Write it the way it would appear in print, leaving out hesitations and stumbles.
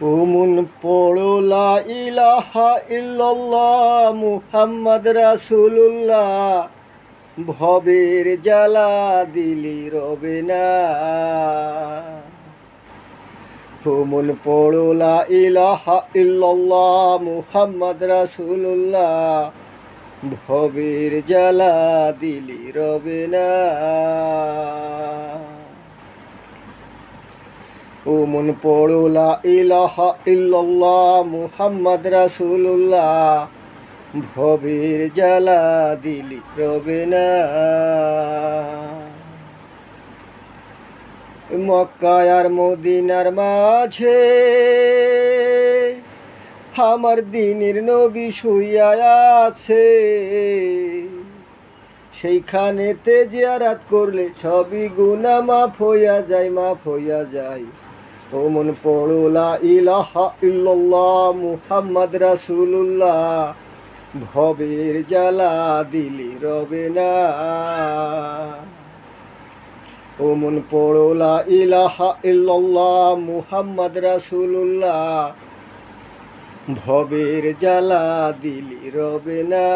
উমুন পড়ো লা ইলাহা ইল্লাল্লাহ মুহাম্মদ রাসূলুল্লাহ, ভবের জ্বালা দিলি রবে না। উমুন পড়ো লা ইলাহা ইল্লাল্লাহ মুহাম্মদ রাসূলুল্লাহ, ভবের জ্বালা দিলি রবে না। উমুন পড়ো লা ইলাহা ইল্লাল্লাহ মুহাম্মদ রাসূলুল্লাহ, ভবের জ্বালা দিলি রবে না। মক্কা আর মদিনার মাঝে আমার দিনের নবী শুইয়া আছে, সেইখানেতে জিয়ারত করলে সবই গুনাহ মাফ হইয়া যায়, মাফ হইয়া যায়। ওমন পড়ো লা ইলাহা ইল্লাল্লাহ মুহাম্মদ রাসূলুল্লাহ, ভবের জ্বালা দিলি রবে না। ওমন পড়ো লা ইলাহা ইল্লাল্লাহ মুহাম্মদ রাসূলুল্লাহ, ভবের জ্বালা দিলি রবে না।